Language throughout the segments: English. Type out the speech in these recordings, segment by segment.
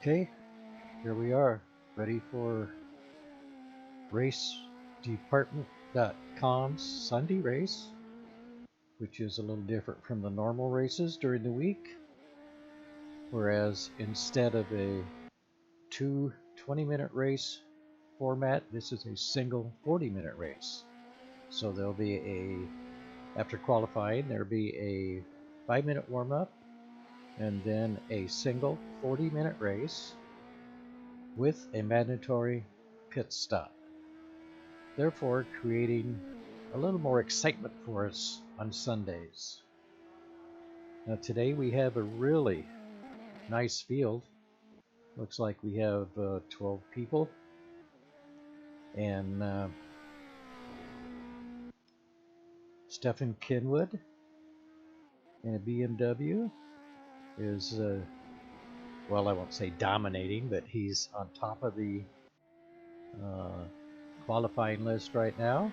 Okay, here we are, ready for racedepartment.com's Sunday race, which is a little different from the normal races during the week. Whereas instead of a two 20-minute race format, this is a single 40-minute race. So there'll be after qualifying, there'll be a 5-minute warm-up and then a single 40-minute race with a mandatory pit stop, therefore creating a little more excitement for us on Sundays. Now today we have a really nice field. Looks like we have 12 people, and Stephen Kinwood in a BMW is, well, I won't say dominating, but he's on top of the qualifying list right now.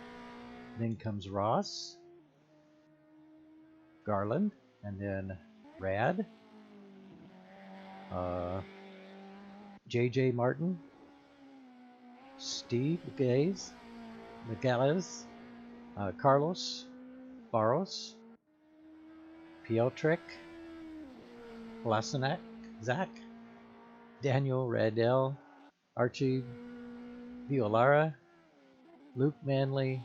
Then comes Ross, Garland, and then Rad, JJ Martin, Steve Migueles, Carlos Barros, Piotrek, Vlasenek, Zach, Daniel Radell, Archie Violara, Luke Manley,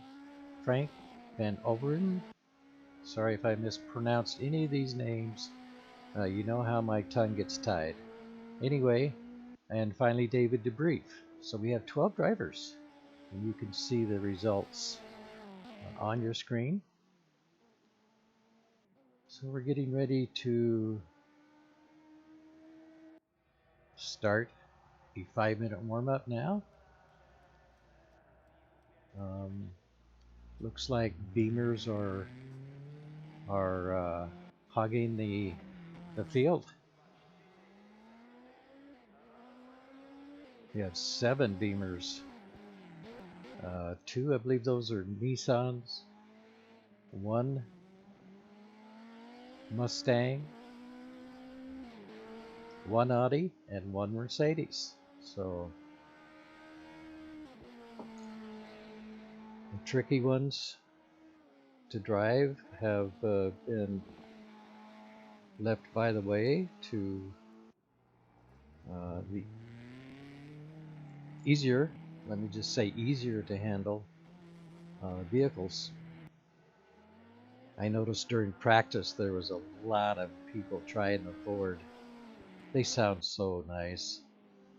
Frank Van Overen. Sorry if I mispronounced any of these names. You know how my tongue gets tied. Anyway, and finally David DeBrief. So we have 12 drivers, and you can see the results on your screen. So we're getting ready to start a 5-minute warm-up now. Looks like Beamers are hogging the field. We have 7 Beamers. 2, I believe those are Nissans. 1 Mustang, 1 Audi, and 1 Mercedes. So the tricky ones to drive have been left by the way to the easier, let me just say easier to handle vehicles. I noticed during practice there was a lot of people trying the Ford. They sound so nice,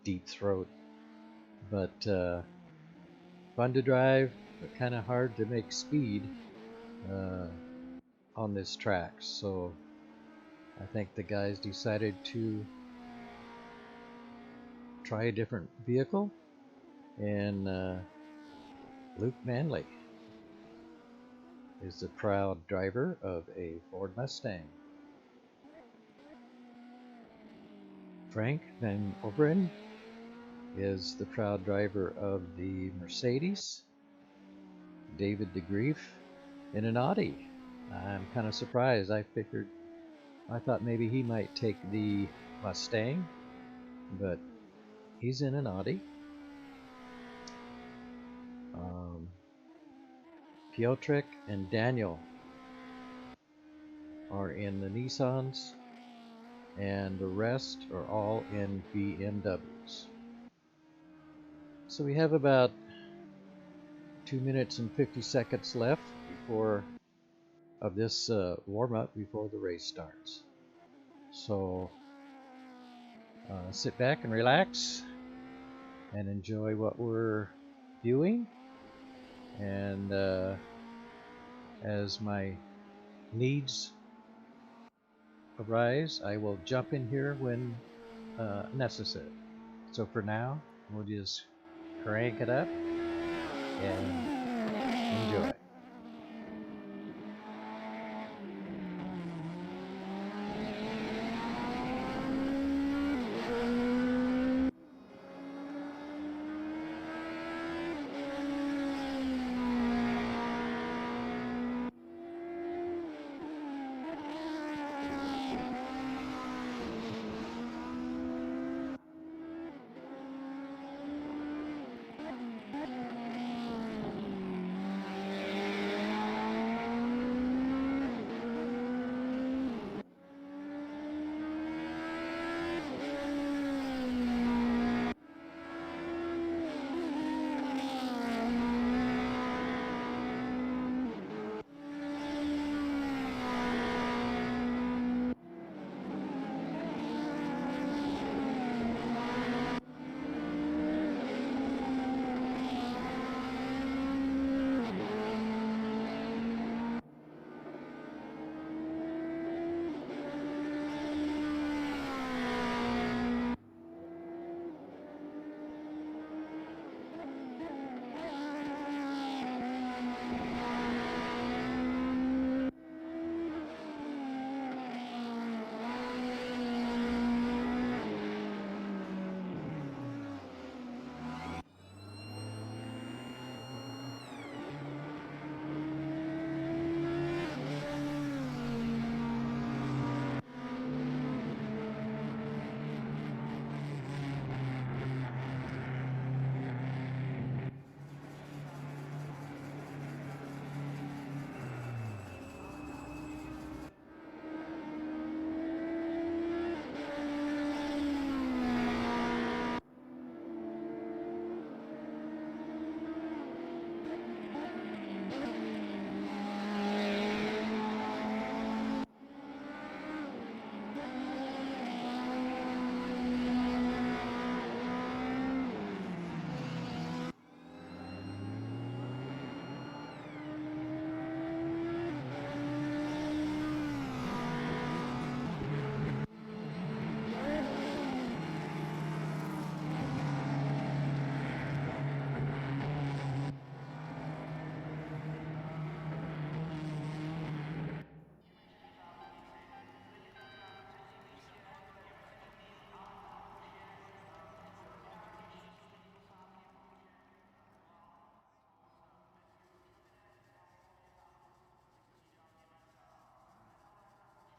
deep throat, but fun to drive, but kind of hard to make speed on this track. So I think the guys decided to try a different vehicle, and Luke Manley is the proud driver of a Ford Mustang. Frank Van Overen is the proud driver of the Mercedes. David DeGrief in an Audi. I'm kind of surprised. I thought maybe he might take the Mustang, but he's in an Audi. Piotrek and Daniel are in the Nissans, and the rest are all in BMWs. So we have about 2 minutes and 50 seconds left of this warm-up before the race starts. So sit back and relax and enjoy what we're viewing. And as my needs arise, I will jump in here when necessary. So for now, we'll just crank it up and enjoy.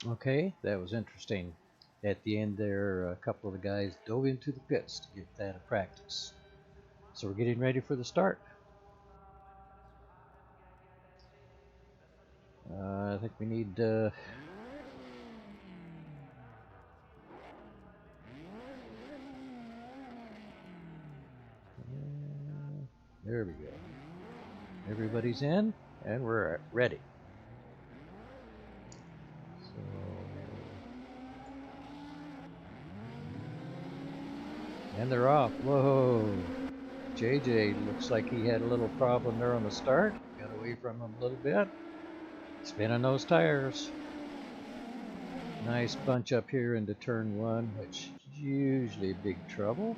Okay, that was interesting. At the end there, a couple of the guys dove into the pits to get that a practice. So we're getting ready for the start. I think we need there we go. Everybody's in, and we're ready. So, and they're off. Whoa! JJ looks like he had a little problem there on the start. Got away from him a little bit. Spinning those tires. Nice bunch up here into turn one, which is usually big trouble.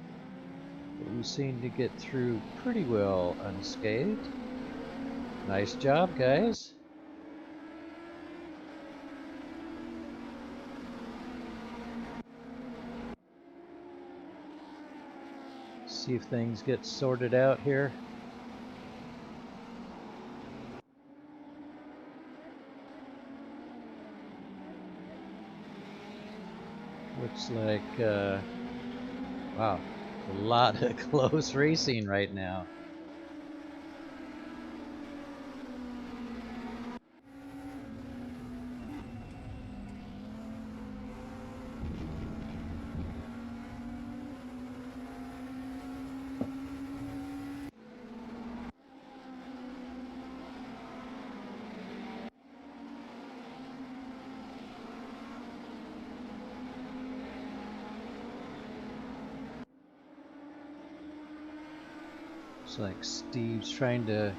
But we seem to get through pretty well unscathed. Nice job, guys. See if things get sorted out here. Looks like, wow, a lot of close racing right now. Looks like Steve's trying to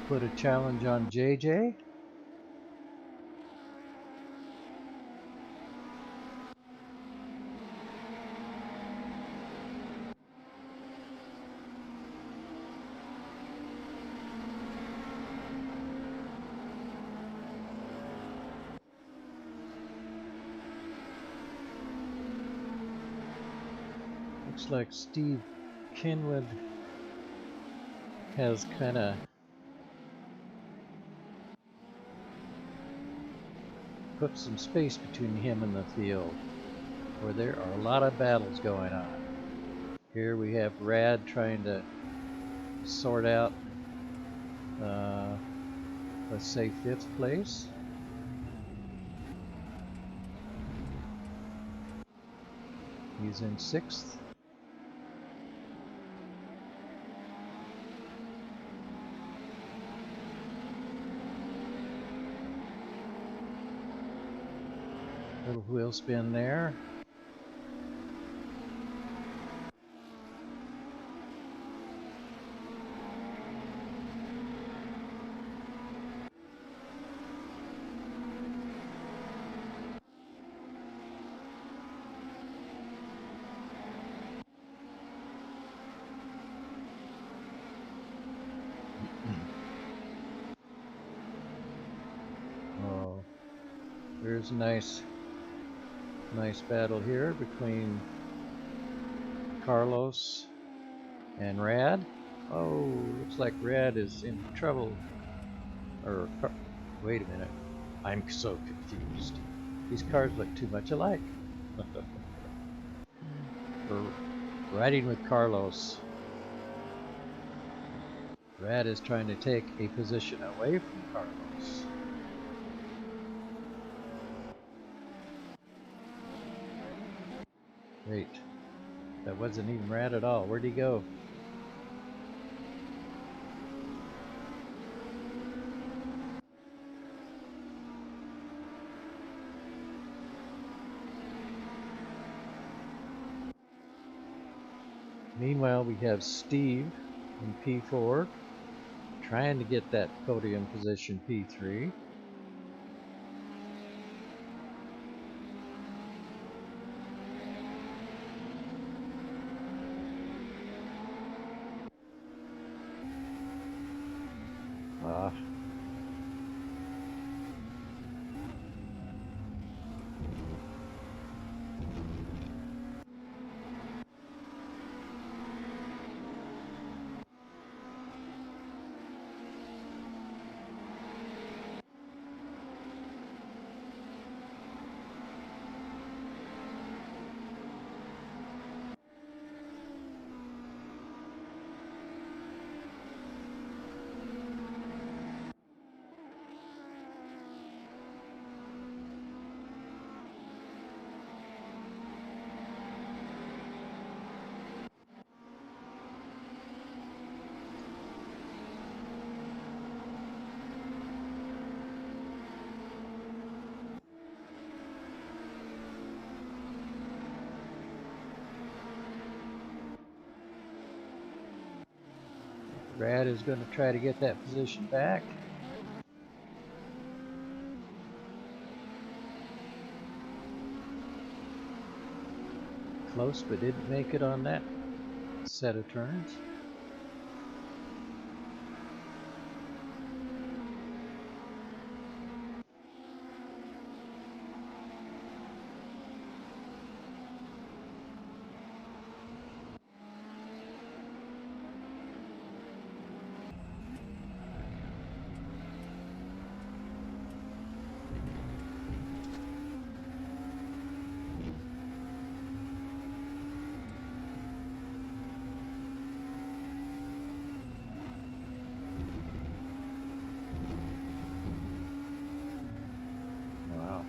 put a challenge on JJ. Looks like Steve Kinwood has kind of put some space between him and the field, where there are a lot of battles going on. Here we have Rad trying to sort out, let's say, 5th place. He's in 6th. Little wheel spin there. Oh, there's a nice battle here between Carlos and Rad. Oh, looks like Rad is in trouble. Or, wait a minute. I'm so confused. These cars look too much alike. We're riding with Carlos. Rad is trying to take a position away from Carlos. Wait, that wasn't even Rad at all. Where'd he go? Meanwhile, we have Steve in P4 trying to get that podium position P3. Brad is going to try to get that position back. Close, but didn't make it on that set of turns. Wow.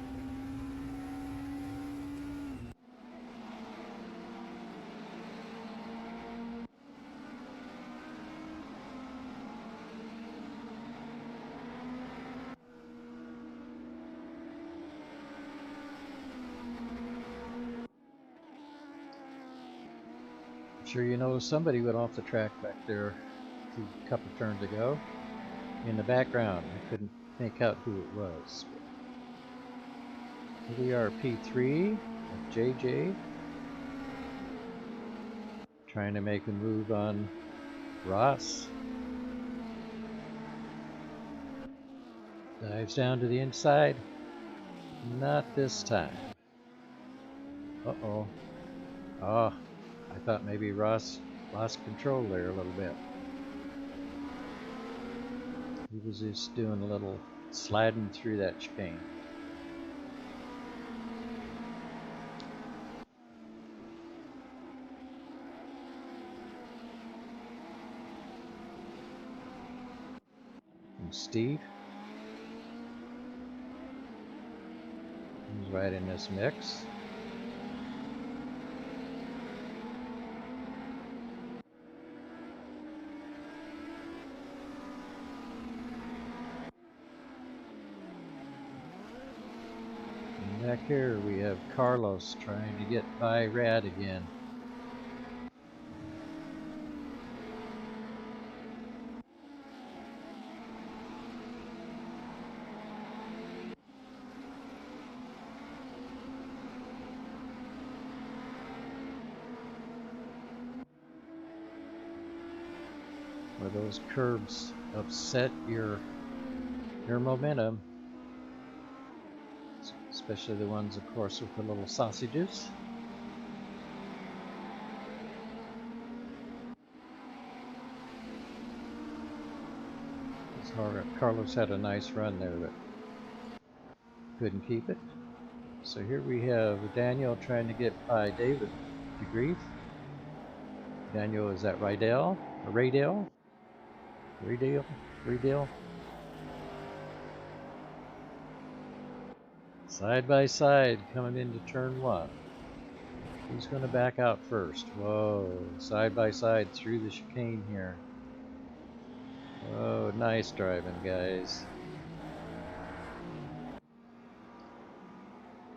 I'm sure you know somebody went off the track back there a couple turns ago. In the background, I couldn't make out who it was. Here we are, P3 with JJ. Trying to make a move on Ross. Dives down to the inside. Not this time. Uh-oh. Oh, I thought maybe Ross lost control there a little bit. He was just doing a little sliding through that chicane. And Steve, he's right in this mix. And back here we have Carlos trying to get by Rad again. Where those curbs upset your momentum, especially the ones, of course, with the little sausages. Carlos had a nice run there, but couldn't keep it. So here we have Daniel trying to get by David DeGrief. Daniel, is that Rydell? Or Raydell? Raydell? Side by side coming into turn one. Who's going to back out first? Whoa, side by side through the chicane here. Oh, nice driving, guys.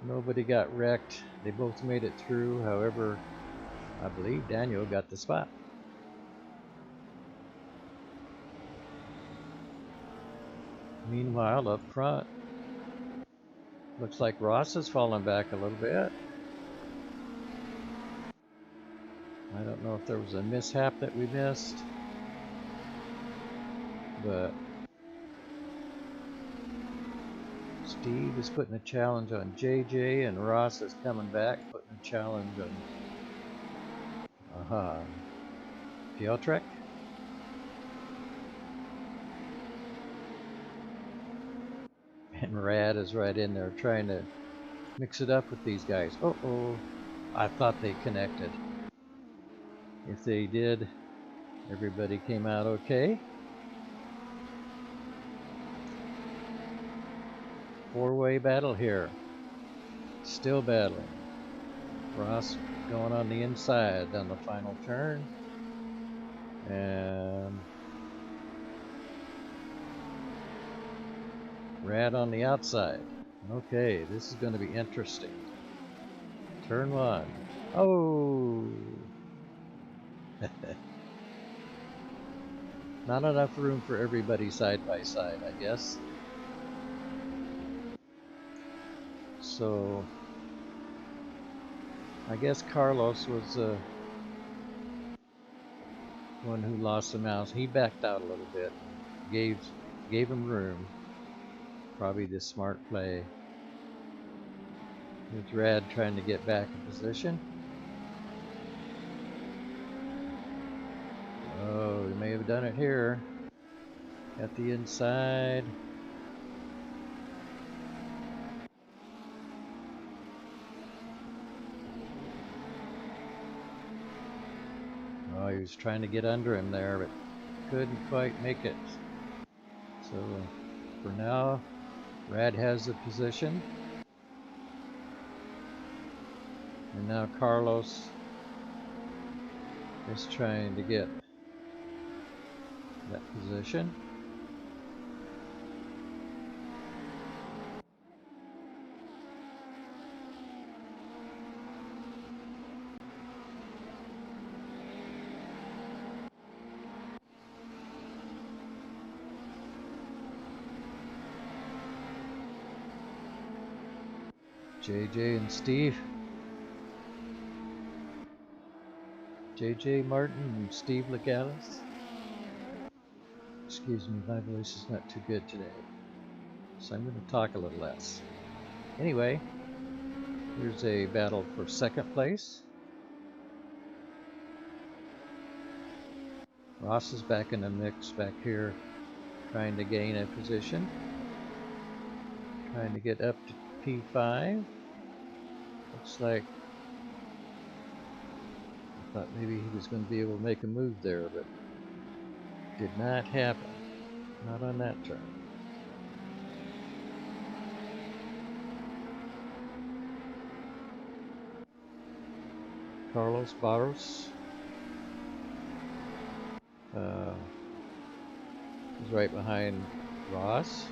Nobody got wrecked. They both made it through. However, I believe Daniel got the spot. Meanwhile, up front, looks like Ross has fallen back a little bit. I don't know if there was a mishap that we missed, but Steve is putting a challenge on JJ, and Ross is coming back, putting a challenge on Piotrek. And Rad is right in there trying to mix it up with these guys. Uh-oh, I thought they connected. If they did, everybody came out okay. Four-way battle here. Still battling. Ross going on the inside on the final turn. And Rad on the outside. Okay, this is going to be interesting. Turn one. Oh! Not enough room for everybody side by side, I guess. So I guess Carlos was the one who lost the mouse. He backed out a little bit, gave him room. Probably the smart play. Here's Rad trying to get back in position. Oh, he may have done it here at the inside. Oh, he was trying to get under him there, but couldn't quite make it. So for now, Rad has the position. And now Carlos is trying to get that position. JJ and Steve. JJ Martin and Steve Legalis. Excuse me, my voice is not too good today, so I'm going to talk a little less. Anyway, here's a battle for second place. Ross is back in the mix back here, trying to gain a position. Trying to get up to P5. Looks like I thought maybe he was going to be able to make a move there, but did not happen. Not on that turn. Carlos Barros is right behind Ross.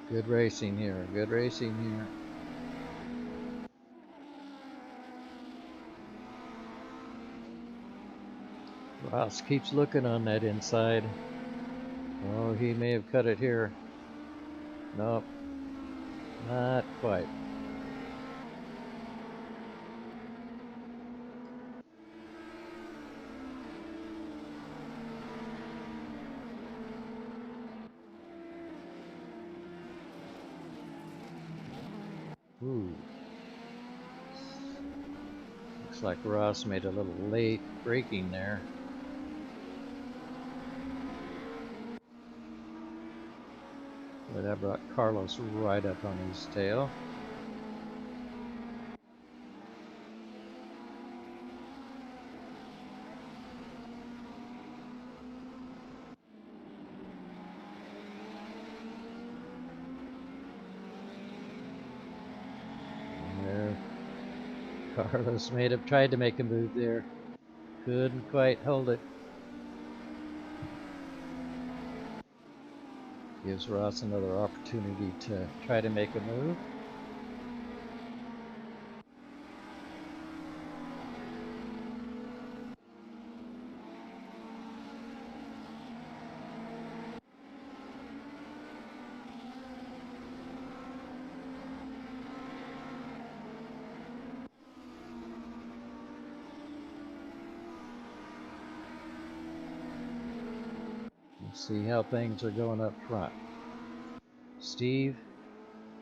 Good racing here, good racing here. Ross keeps looking on that inside. Oh, he may have cut it here. Nope, not quite. Ooh. Looks like Ross made a little late braking there. But that brought Carlos right up on his tail. Carlos tried to make a move there. Couldn't quite hold it. Gives Ross another opportunity to try to make a move. See how things are going up front. Steve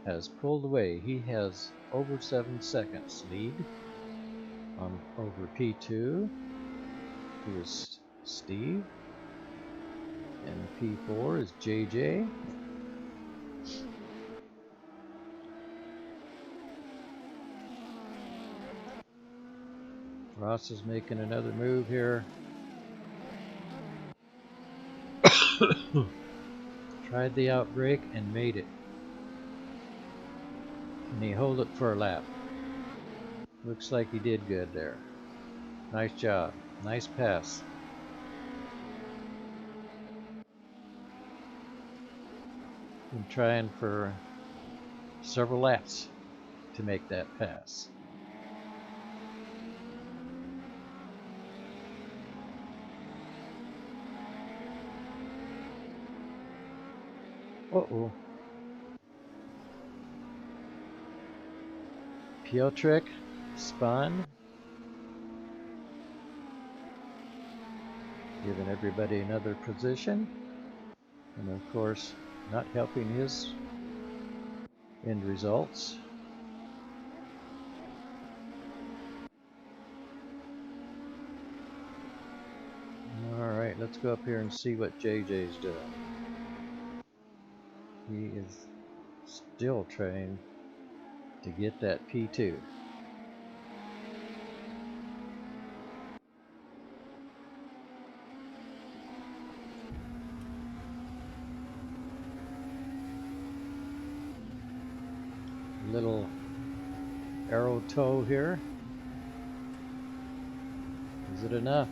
has pulled away. He has over 7 seconds lead on over P2. Here's Steve. And P4 is JJ. Ross is making another move here. Tried the outbreak and made it. Can he hold it for a lap? Looks like he did good there. Nice job. Nice pass. Been trying for several laps to make that pass. Uh-oh. Piotrek spun. Giving everybody another position. And of course, not helping his end results. Alright, let's go up here and see what JJ's doing. He is still trying to get that P2. Little arrow toe here. Is it enough?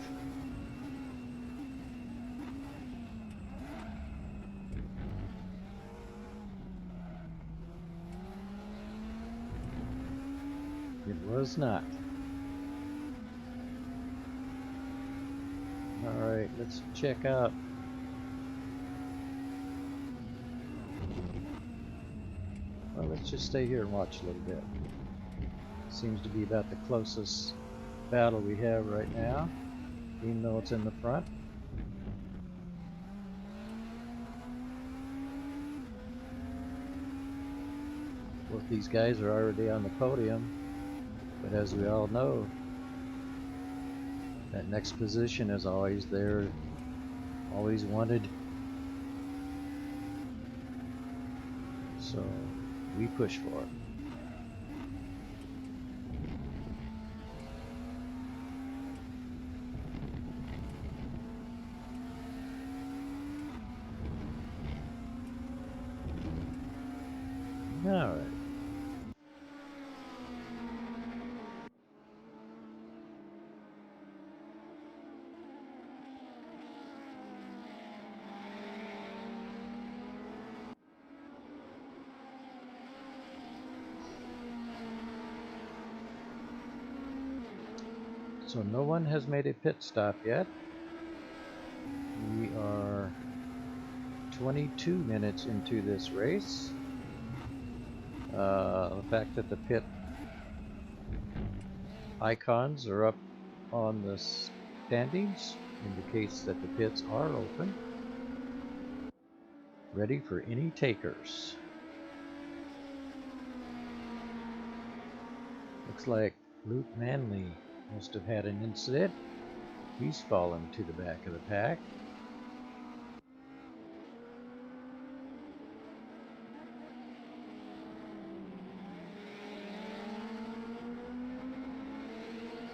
It was not. Alright, let's check out. Well, let's just stay here and watch a little bit. Seems to be about the closest battle we have right now, even though it's in the front. Both these guys are already on the podium, but as we all know, that next position is always there, always wanted. So we push for it. All right. So no one has made a pit stop yet. We are 22 minutes into this race. The fact that the pit icons are up on the standings indicates that the pits are open, ready for any takers. Looks like Luke Manley must have had an incident. He's fallen to the back of the pack.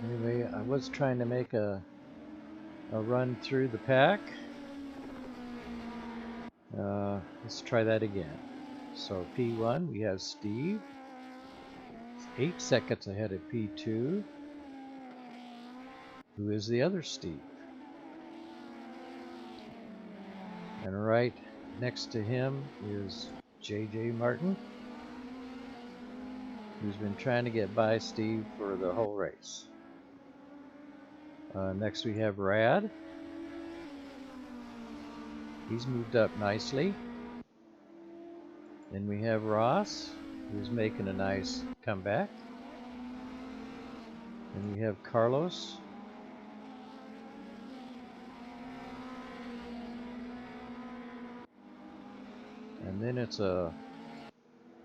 Anyway, I was trying to make a run through the pack. Let's try that again. So P1, we have Steve. 8 seconds ahead of P2. Who is the other Steve? And right next to him is JJ Martin, who's been trying to get by Steve for the whole race. Next we have Rad. He's moved up nicely. Then we have Ross, who's making a nice comeback. Then we have Carlos. And then it's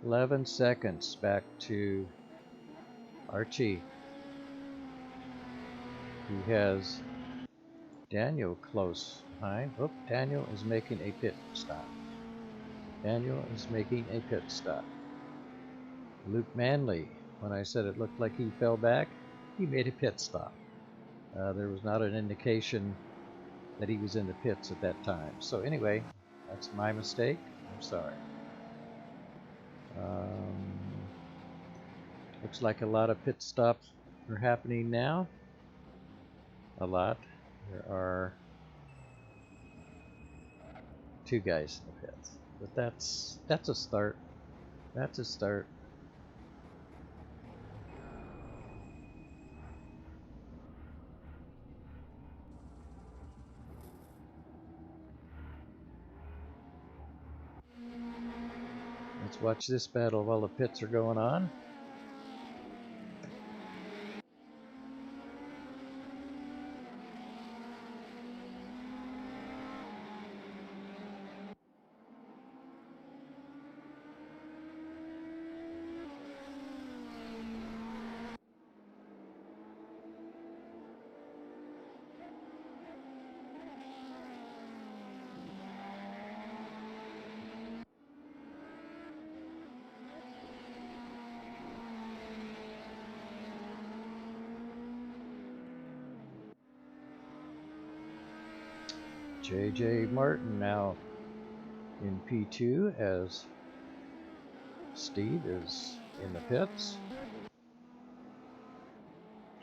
11 seconds back to Archie, who has Daniel close behind. Oh, Daniel is making a pit stop. Daniel is making a pit stop. Luke Manley, when I said it looked like he fell back, he made a pit stop. There was not an indication that he was in the pits at that time. So anyway, that's my mistake. I'm sorry. Looks like a lot of pit stops are happening now. a lot. There are 2 guys in the pits, but that's a start. That's a start. Let's watch this battle while the pits are going on. JJ Martin now in P2 as Steve is in the pits,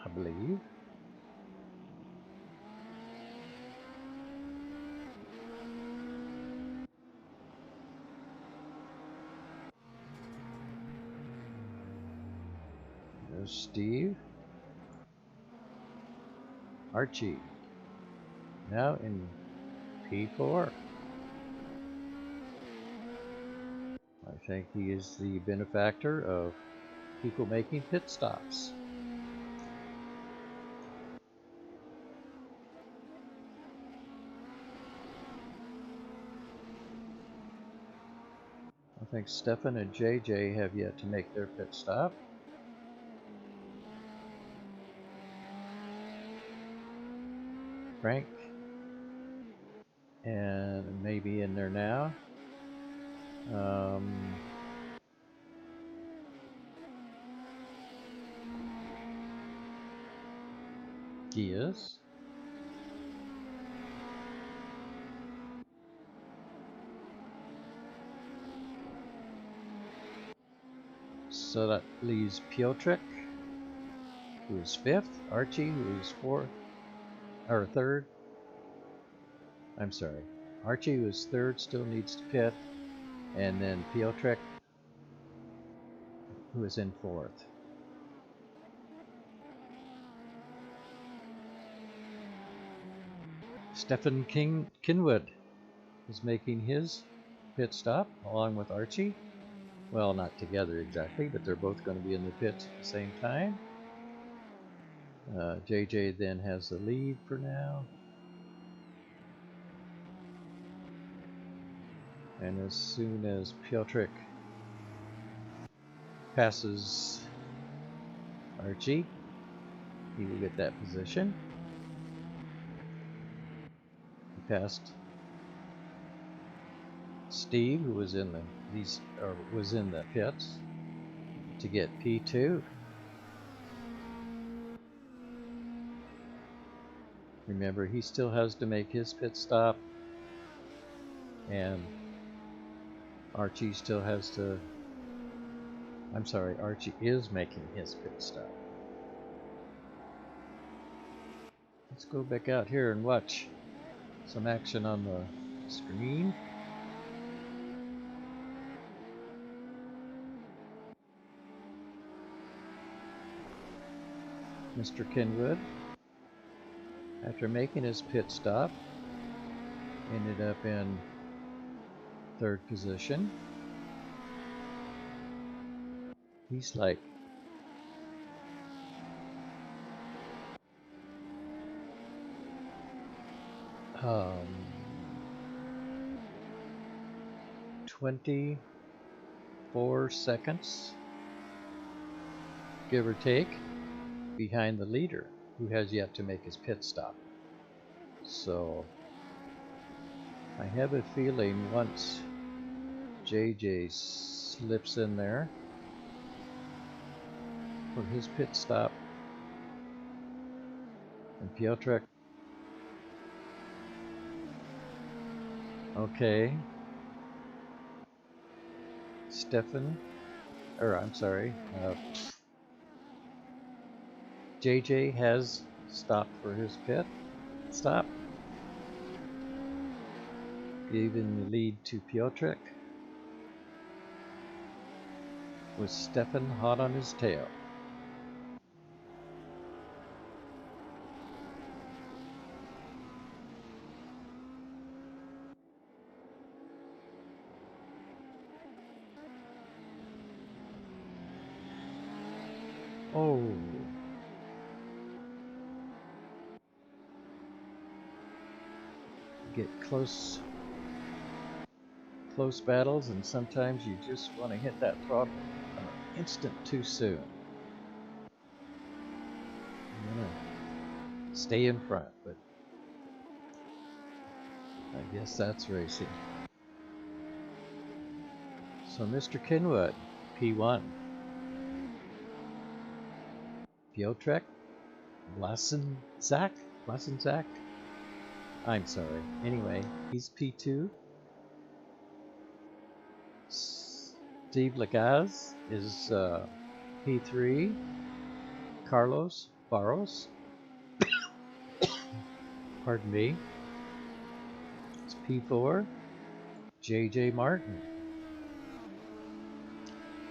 I believe. There's Steve. Archie now in P4. I think he is the benefactor of people making pit stops. I think Stefan and JJ have yet to make their pit stop. Frank and maybe in there now. He is. So that leaves Piotrek, who is 5th, Archie, who is 4th, or 3rd. I'm sorry. Archie, who is 3rd, still needs to pit, and then Piotrek, who is in 4th. Stefan Kinwood is making his pit stop along with Archie. Well, not together exactly, but they're both going to be in the pits at the same time. JJ then has the lead for now. And as soon as Piotrek passes Archie, he will get that position. He passed Steve, who was in the pits, to get P2. Remember, he still has to make his pit stop, and Archie still has to. I'm sorry, Archie is making his pit stop. Let's go back out here and watch some action on the screen. Mr. Kinwood, after making his pit stop, ended up in 3rd position. He's like 24 seconds, give or take, behind the leader, who has yet to make his pit stop. So I have a feeling once JJ slips in there for his pit stop, and Piotrek, okay, JJ has stopped for his pit stop, giving the lead to Piotrek, with Stefan hot on his tail. Oh, get close battles, and sometimes you just want to hit that throttle an instant too soon. I'm gonna stay in front, but I guess that's racing. So Mr. Kinwood, P1. Piotrek, Vlasenczak? I'm sorry. Anyway, he's P2. Steve Lagaz is P3. Carlos Barros, pardon me, it's P4. JJ Martin.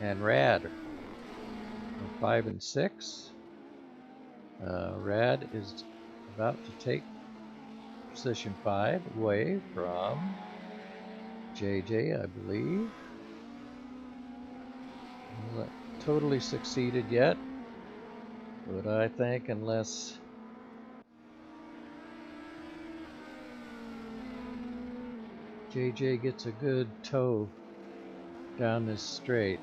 And Rad are 5 and 6. Rad is about to take position 5 away from JJ, I believe. Not totally succeeded yet, but I think unless JJ gets a good toe down this straight,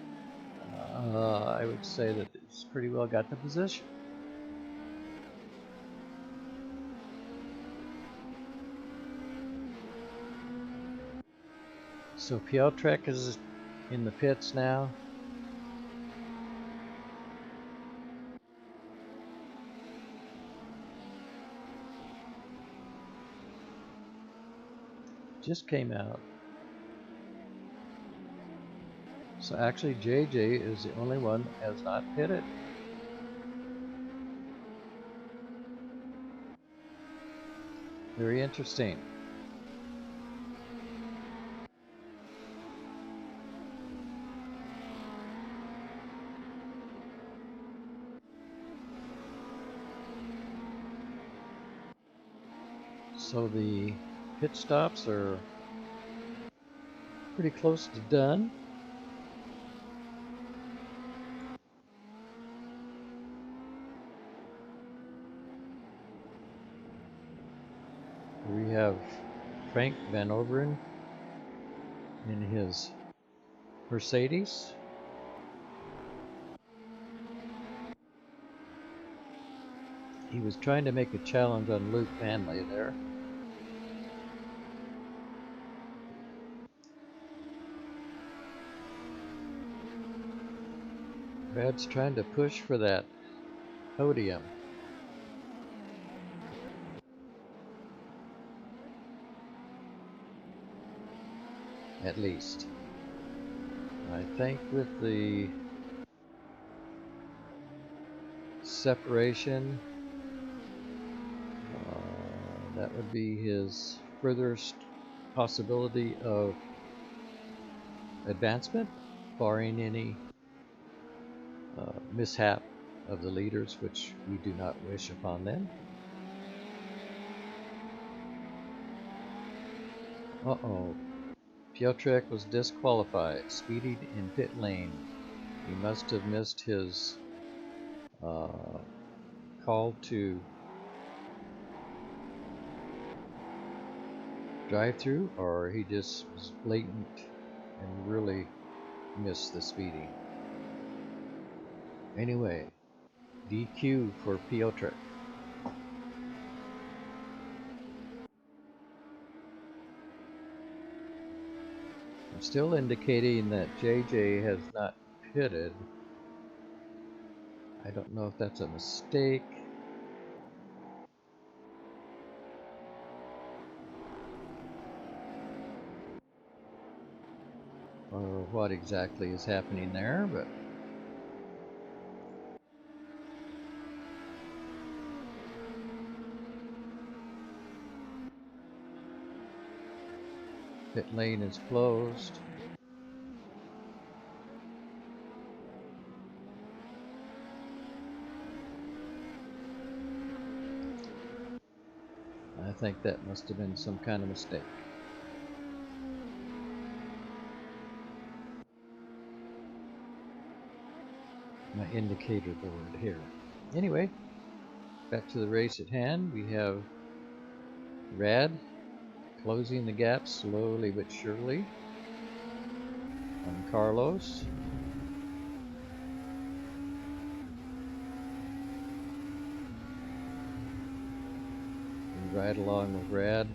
I would say that it's pretty well got the position. So Piotrek is in the pits now. Just came out. So actually JJ is the only one that has not pitted. Very interesting. So the pit stops are pretty close to done. We have Frank Van Overen in his Mercedes. He was trying to make a challenge on Luke Manley there. Brad's trying to push for that podium. At least. I think with the separation, that would be his furthest possibility of advancement, barring any mishap of the leaders, which we do not wish upon them. Uh-oh. Piotrek was disqualified, speeding in pit lane. He must have missed his call to drive through, or he just was blatant and really missed the speeding. Anyway, DQ for Piotrek. I'm still indicating that JJ has not pitted. I don't know if that's a mistake. Or what exactly is happening there, but Pit lane is closed. I think that must have been some kind of mistake. My indicator board here. Anyway, back to the race at hand. We have Rad closing the gap slowly but surely on Carlos. We ride along with Rad.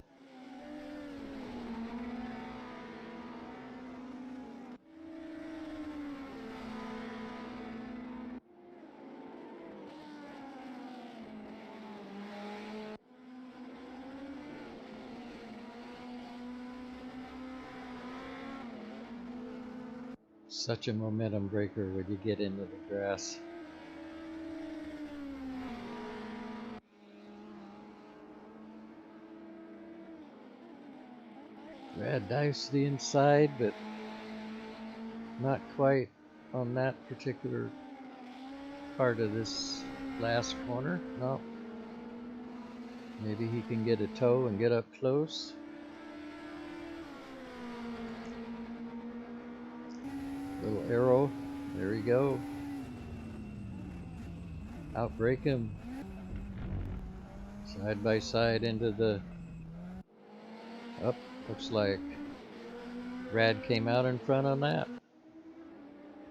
Such a momentum breaker when you get into the grass. Rad dives to the inside, but not quite on that particular part of this last corner. No. Maybe he can get a toe and get up close. Little arrow. There we go. Outbrake him. Side by side into the... Up. Looks like Rad came out in front on that.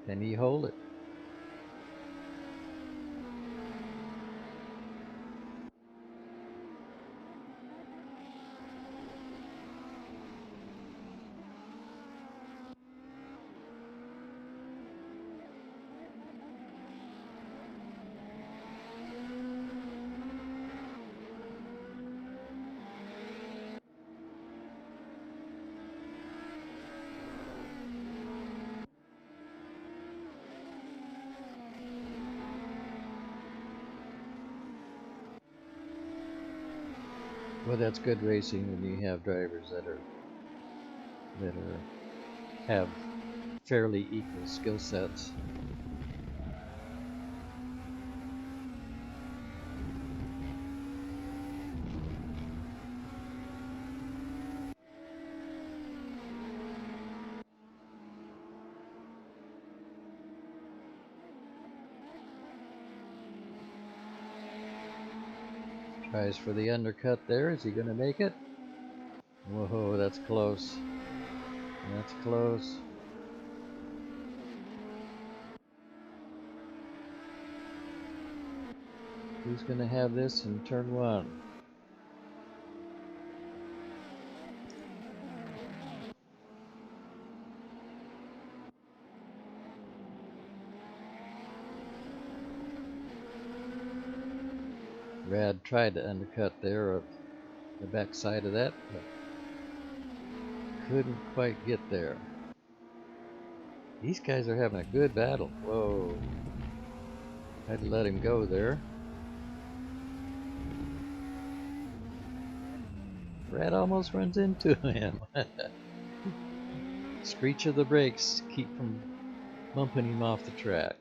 Can he hold it? Well, that's good racing when you have drivers that have fairly equal skill sets. Tries for the undercut there. Is he going to make it? Whoa, that's close. That's close. Who's going to have this in turn one? Rad tried to undercut there of the back side of that, but couldn't quite get there. These guys are having a good battle. Whoa. Had to let him go there. Rad almost runs into him. Screech of the brakes keep from bumping him off the track.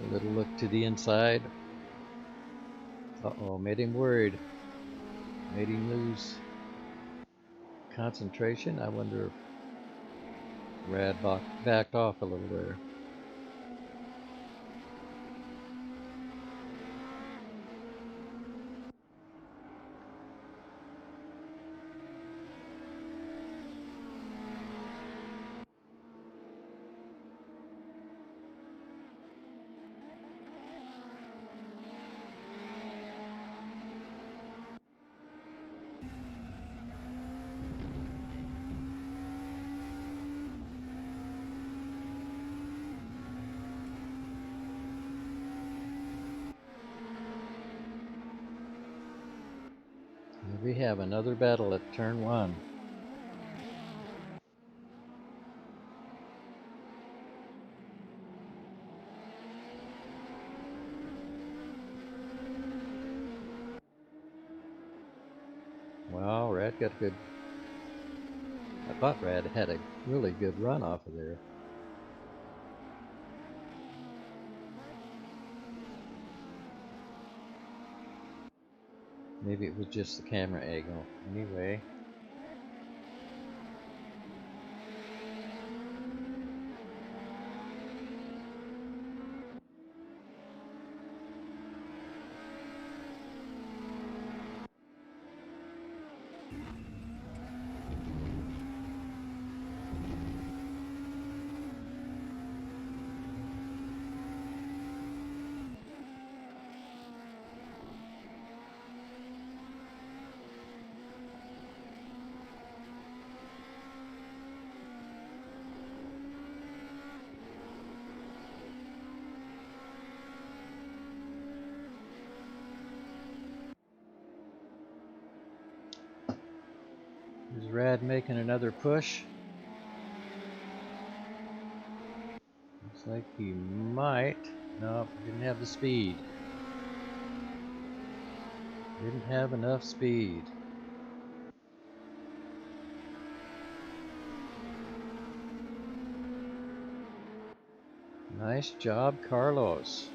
A little look to the inside. Uh-oh, made him worried. Made him lose concentration. I wonder if Rad backed off a little there. We have another battle at turn one. got a good... I thought Rad had a really good run off of there. Maybe it was just the camera angle. Anyway. Is Rad making another push? Looks like he might. No, didn't have the speed. Didn't have enough speed. Nice job, Carlos.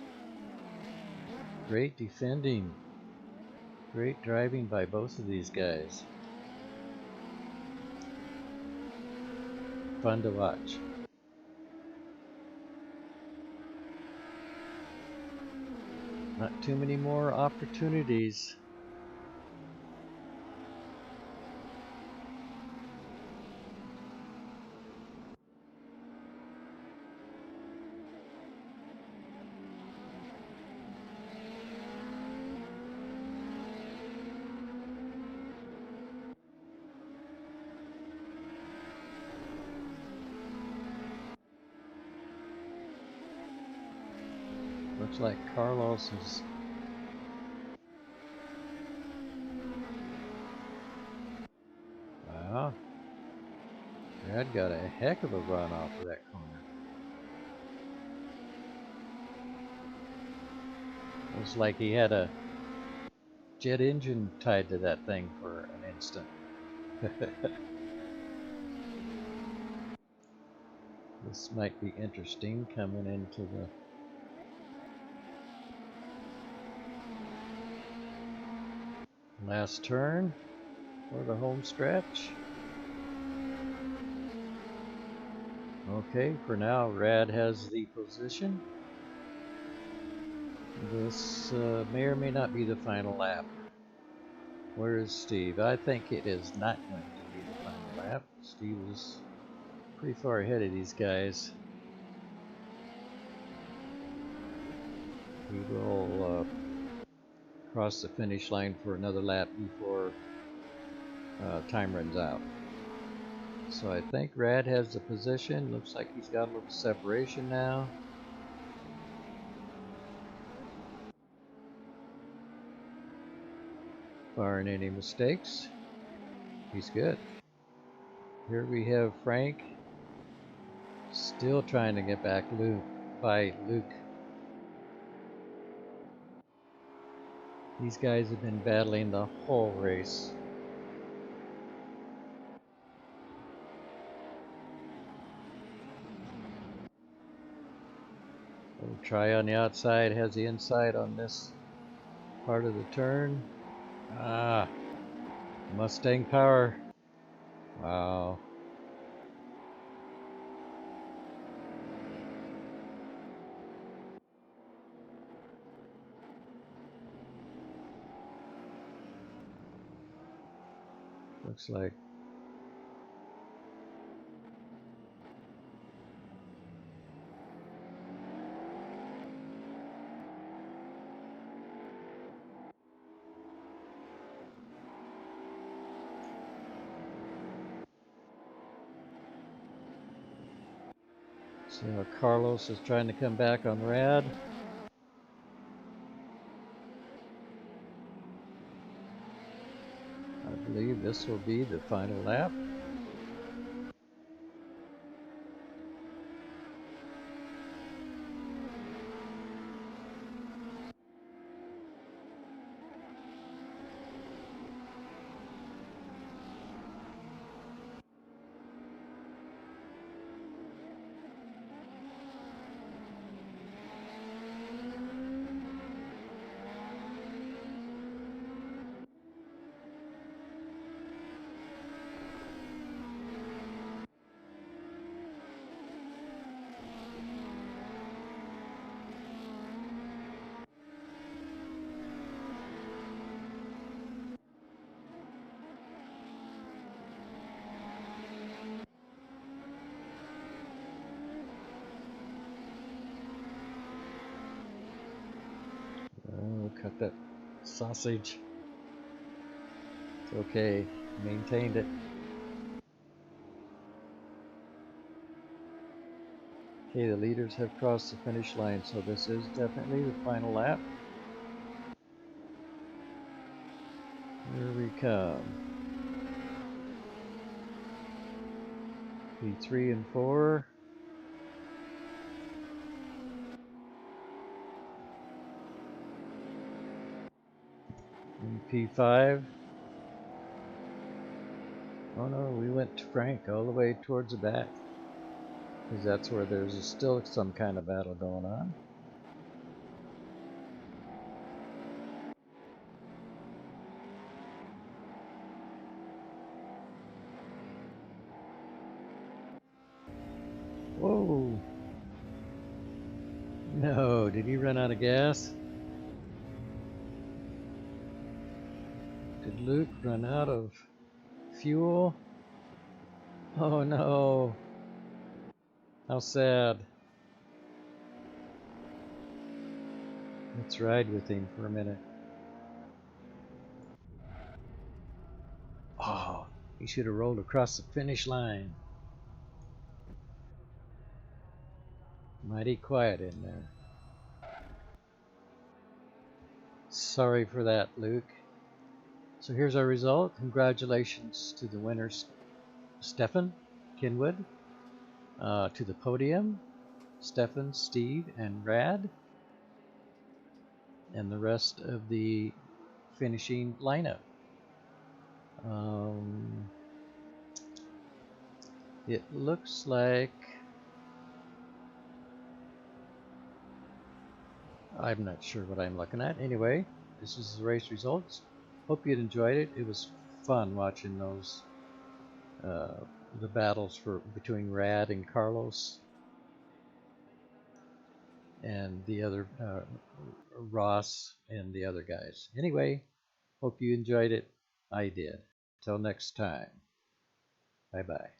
Great defending. Great driving by both of these guys. Fun to watch. Not too many more opportunities. Looks like Carlos is... Wow. Brad got a heck of a run off of that corner. Looks like he had a jet engine tied to that thing for an instant. This might be interesting coming into the last turn for the home stretch. Okay, for now, Rad has the position. This may or may not be the final lap. Where is Steve? I think it is not going to be the final lap. Steve is pretty far ahead of these guys. He will cross the finish line for another lap before time runs out. So I think Rad has the position. Looks like he's got a little separation now. Barring any mistakes, he's good. Here we have Frank still trying to get back by Luke. These guys have been battling the whole race. We'll try on the outside, has the inside on this part of the turn. Ah, Mustang power. Wow. Looks like so Carlos is trying to come back on Rad. I believe this will be the final lap. like that sausage. It's okay, maintained it. Okay, the leaders have crossed the finish line, so this is definitely the final lap. Here we come. P3 and 4. And P5. Oh no, we went to Frank all the way towards the back. Because that's where there's still some kind of battle going on. Whoa! No, did he run out of gas? Did Luke run out of fuel? Oh no! How sad. Let's ride with him for a minute. Oh, he should have rolled across the finish line. Mighty quiet in there. Sorry for that, Luke. So here's our result. Congratulations to the winners, Stefan Kinwood. To the podium, Stefan, Steve, and Rad. And the rest of the finishing lineup. It looks like... I'm not sure what I'm looking at. Anyway, this is the race results. Hope you enjoyed it. It was fun watching those the battles between Rad and Carlos and the other Ross and the other guys. Anyway, hope you enjoyed it. I did. Till next time. Bye bye.